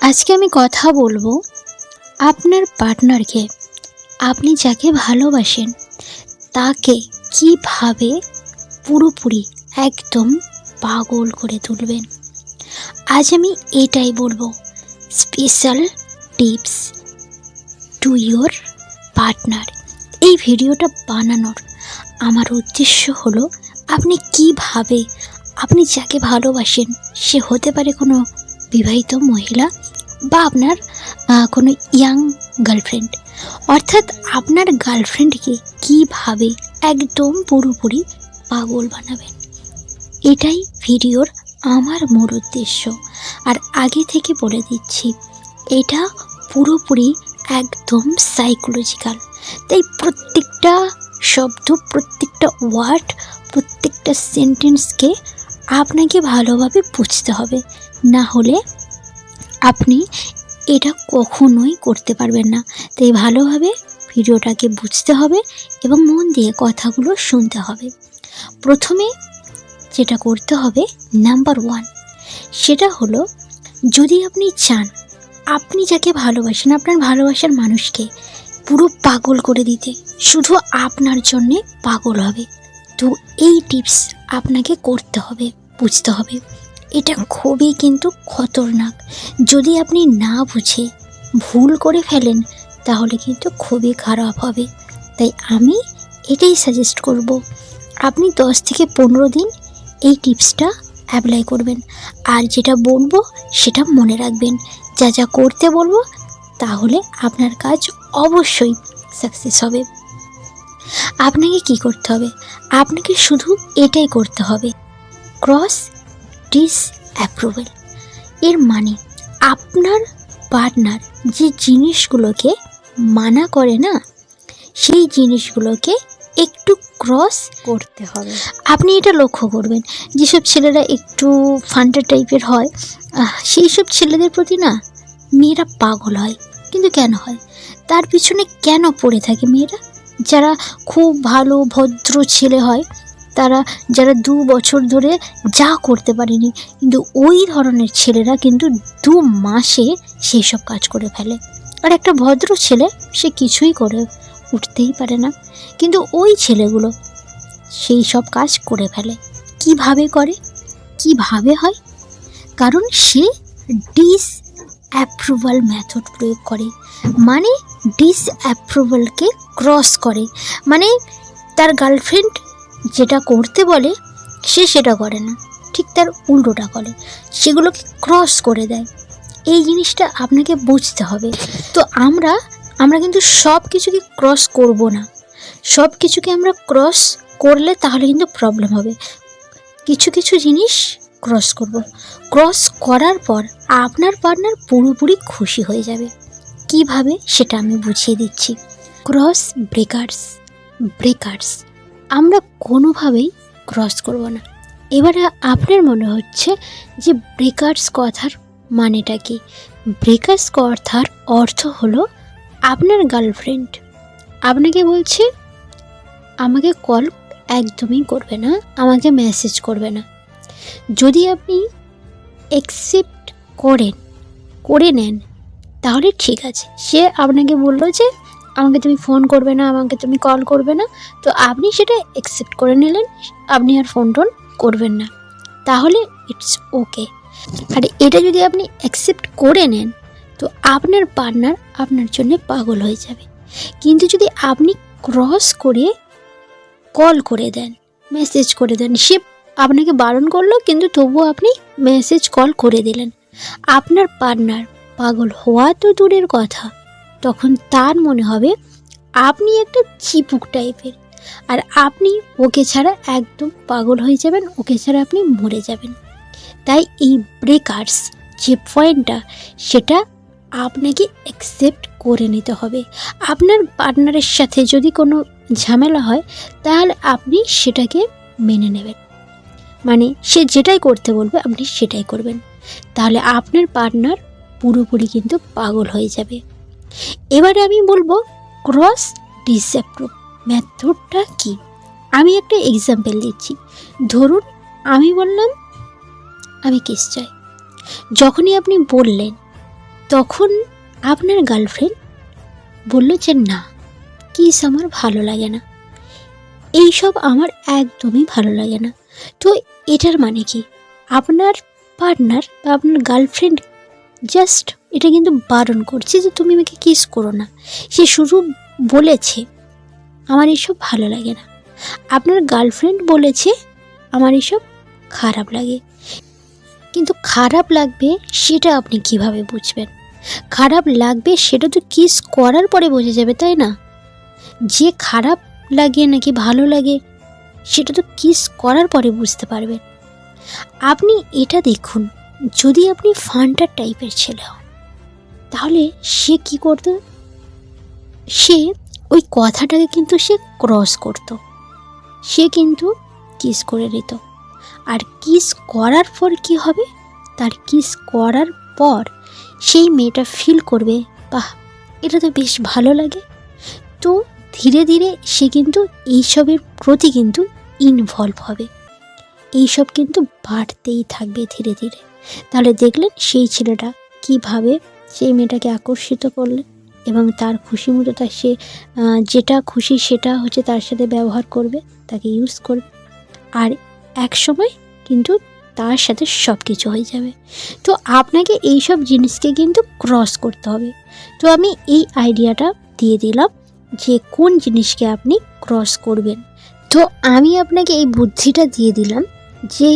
আজকে আমি কথা বলবো আপনার পার্টনারকে, আপনি যাকে ভালোবাসেন তাকে কিভাবে পুরোপুরি একদম পাগল করে তুলবেন। আজ আমি এটাই বলবো, special tips to your partner. এই ভিডিওটা বানানোর আমার উদ্দেশ্য হলো আপনি কিভাবে আপনি যাকে ভালোবাসেন, সে হতে পারে কোনো বিবাহিত মহিলা বা আপনার কোনো ইয়াং গার্লফ্রেন্ড, অর্থাৎ আপনার গার্লফ্রেন্ডকে কিভাবে একদম পুরোপুরি পাগল বানাবেন, এটাই ভিডিওর আমার মূল উদ্দেশ্য। আর আগে থেকে বলে দিচ্ছি, এটা পুরোপুরি একদম সাইকোলজিক্যাল। তাই প্রত্যেকটা শব্দ, প্রত্যেকটা ওয়ার্ড, প্রত্যেকটা সেন্টেন্সকে আপনাকে ভালোভাবে বুঝতে হবে, না হলে আপনি এটা কখনোই করতে পারবেন না। তাই ভালোভাবে ভিডিওটাকে বুঝতে হবে এবং মন দিয়ে কথাগুলো শুনতে হবে। প্রথমে যেটা করতে হবে, নাম্বার 1, সেটা হলো, যদি আপনি চান আপনি যাকে ভালোবাসেন, আপনার ভালোবাসার মানুষকে পুরো পাগল করে দিতে, শুধু আপনার জন্যে পাগল হবে, তো এই টিপস আপনাকে করতে হবে, বুঝতে হবে। এটা খুবই কিন্তু খতরনাক। যদি আপনি না বুঝে ভুল করে ফেলেন তাহলে কিন্তু খুবই খারাপ হবে। তাই আমি এটাই সাজেস্ট করব, আপনি 10 থেকে 15 দিন এই টিপসটা অ্যাপ্লাই করবেন। আর যেটা বলবো সেটা মনে রাখবেন, যা যা করতে বলবো, তাহলে আপনার কাজ অবশ্যই সাকসেস হবে। আপনাকে কি করতে হবে? আপনাকে শুধু এটাই করতে হবে, ক্রস ডিসঅ্যাপ্রুভাল। এর মানে আপনার পার্টনার যে জিনিসগুলোকে মানা করে না, সেই জিনিসগুলোকে একটু ক্রস করতে হবে। আপনি এটা লক্ষ্য করবেন, যেসব ছেলেরা একটু ফান্টা টাইপের হয়, সেই সব ছেলেদের প্রতি না মেয়েরা পাগল হয়। কিন্তু কেন হয়? তার পিছনে কেন পড়ে থাকে মেয়েরা? যারা খুব ভালো ভদ্র ছেলে হয়, তারা যারা 2 বছর ধরে যা করতে পারেনি, কিন্তু ওই ধরনের ছেলেরা কিন্তু 2 মাসে সেই সব কাজ করে ফেলে। আর একটা ভদ্র ছেলে, সে কিছুই করে উঠতেই পারে না, কিন্তু ওই ছেলেগুলো সেই সব কাজ করে ফেলে। কিভাবে করে, কিভাবে হয়? কারণ সে ডিসঅ্যাপ্রুভাল মেথড প্রয়োগ করে, মানে ডিসঅ্যাপ্রুভালকে ক্রস করে। মানে তার গার্লফ্রেন্ড যেটা করতে বলে সে সেটা করে না, ঠিক তার উল্টোটা করে, সেগুলোকে ক্রস করে দেয়। এই জিনিসটা আপনাকে বুঝতে হবে। তো আমরা কিন্তু সব কিছুকে ক্রস করব না। সব কিছুকে আমরা ক্রস করলে তাহলে কিন্তু প্রবলেম হবে। কিছু কিছু জিনিস ক্রস করব। ক্রস করার পর আপনার পার্টনার পুরোপুরি খুশি হয়ে যাবে। কিভাবে সেটা আমি বুঝিয়ে দিচ্ছি। ক্রস ব্রেকার্স আমরা কোনোভাবেই ক্রস করব না। এবারে আপনার মনে হচ্ছে যে ব্রেকার্স কথার মানেটা কি? ব্রেকার্স কথার অর্থ হলো, আপনার গার্লফ্রেন্ড আপনাকে বলছে আমাকে কল একদমই করবে না, আমাকে মেসেজ করবে না। যদি আপনি অ্যাকসেপ্ট করে নেন তাহলে ঠিক আছে। সে আপনাকে বললো যে আমাকে তুমি ফোন করবে না, আমাকে তুমি কল করবে না, তো আপনি সেটা অ্যাকসেপ্ট করে নিলেন, আপনি আর ফোন টোন করবেন না, তাহলে ইটস ওকে। আর এটা যদি আপনি অ্যাকসেপ্ট করে নেন তো আপনার পার্টনার আপনার জন্য পাগল হয়ে যাবে। কিন্তু যদি আপনি ক্রস করে কল করে দেন, মেসেজ করে দেন, সে আপনাকে বারণ করলো কিন্তু তবুও আপনি মেসেজ কল করে দিলেন, আপনার পার্টনার পাগল হওয়া তো দূরের কথা, তখন তার মনে হবে আপনি একটা চিপুক টাইপের, আর আপনি ওকে ছাড়া একদম পাগল হয়ে যাবেন, ওকে ছাড়া আপনি মরে যাবেন। তাই এই ব্রেকার্স যে পয়েন্টটা, সেটা আপনাকে অ্যাকসেপ্ট করে নিতে হবে। আপনার পার্টনারের সাথে যদি কোনো ঝামেলা হয় তাহলে আপনি সেটাকে মেনে নেবেন, মানে সে যেটাই করতে বলবে আপনি সেটাই করবেন, তাহলে আপনার পার্টনার পুরোপুরি কিন্তু পাগল হয়ে যাবে। এবারে আমি বলবো ক্রস ডিসঅ্যাপ্রুভ মেথডটা কি। আমি একটা এক্সাম্পল দিচ্ছি। ধরুন আমি বললাম আমি কিস চাই। যখনই আপনি বললেন তখন আপনার গার্লফ্রেন্ড বলল যে না, কিস আমার ভালো লাগে না, এইসব আমার একদমই ভালো লাগে না। তো এটার মানে কি, আপনার পার্টনার বা আপনার গার্লফ্রেন্ড জাস্ট এটা কিন্তু বারণ করছে যে তুমি আমাকে কিস করো না। সে শুধু বলেছে আমার এসব ভালো লাগে না, আপনার গার্লফ্রেন্ড বলেছে আমার এসব খারাপ লাগে। কিন্তু খারাপ লাগবে সেটা আপনি কিভাবে বুঝবেন? খারাপ লাগবে সেটা তো কিস করার পরে বোঝা যাবে, তাই না? যে খারাপ লাগে নাকি ভালো লাগে সেটা তো কিস করার পরে বুঝতে পারবেন। আপনি এটা দেখুন, যদি আপনি ফান্টার টাইপের ছেলে হন তাহলে সে কি করতো, সে ওই কথাটাকে কিন্তু সে ক্রস করতো, সে কিন্তু কিস করে নিত। আর কিস করার পর কি হবে, তার কিস করার পর সেই মেয়েটা ফিল করবে বাহ, এটা তো বেশ ভালো লাগে। তো ধীরে ধীরে সে কিন্তু এইসবের প্রতি কিন্তু ইনভলভ হবে, এইসব কিন্তু বাড়তেই থাকবে ধীরে ধীরে। তাহলে দেখলেন সেই ছেলেটা কিভাবে সেই মেয়েটাকে আকর্ষিত করলেন এবং তার খুশি মতো তার সে যেটা খুশি সেটা হচ্ছে তার সাথে ব্যবহার করবে, তাকে ইউজ করবে, আর এক সময় কিন্তু তার সাথে সব কিছু হয়ে যাবে। তো আপনাকে এইসব জিনিসকে কিন্তু ক্রস করতে হবে। তো আমি এই আইডিয়াটা দিয়ে দিলাম যে কোন জিনিসকে আপনি ক্রস করবেন। তো আমি আপনাকে এই বুদ্ধিটা দিয়ে দিলাম যে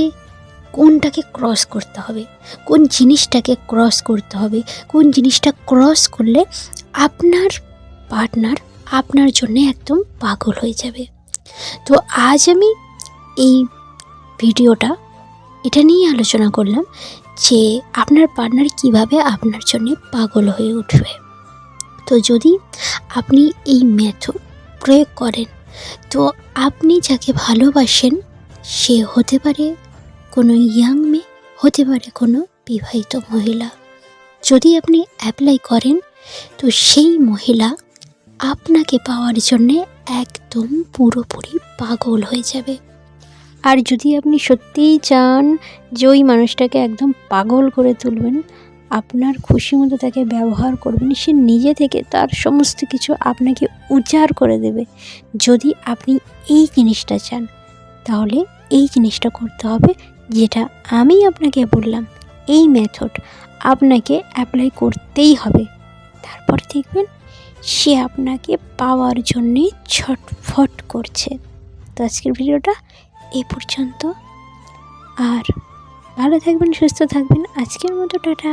কোনটাকে ক্রস করতে হবে, কোন জিনিসটাকে ক্রস করতে হবে, কোন জিনিসটা ক্রস করলে আপনার পার্টনার আপনার জন্য একদম পাগল হয়ে যাবে। তো আজ আমি এই ভিডিওটা এটা নিয়ে আলোচনা করলাম যে আপনার পার্টনার কিভাবে আপনার জন্য পাগল হয়ে উঠবে। তো যদি আপনি এই মেথড প্রয়োগ করেন তো আপনি যাকে ভালোবাসেন সে হতে পারে কোনো ইয়াং মেয়ে, হতে পারে কোনো বিবাহিত মহিলা। যদি আপনি অ্যাপ্লাই করেন তো সেই মহিলা আপনাকে পাওয়ার জন্যে একদম পুরোপুরি পাগল হয়ে যাবে। আর যদি আপনি সত্যিই চান যে ওই মানুষটাকে একদম পাগল করে তুলবেন, আপনার খুশি মতো তাকে ব্যবহার করবেন, সে নিজে থেকে তার সমস্ত কিছু আপনাকে উজাড় করে দেবে। যদি আপনি এই জিনিসটা চান তাহলে এই জিনিসটা করতে হবে যেটা আমি আপনাকে বললাম, এই মেথড আপনাকে অ্যাপ্লাই করতেই হবে। তারপরে দেখবেন সে আপনাকে পাওয়ার জন্যে ছটফট করছে। তো আজকের ভিডিওটা এই পর্যন্ত, আর ভালো থাকবেন, সুস্থ থাকবেন। আজকের মতো টাটা।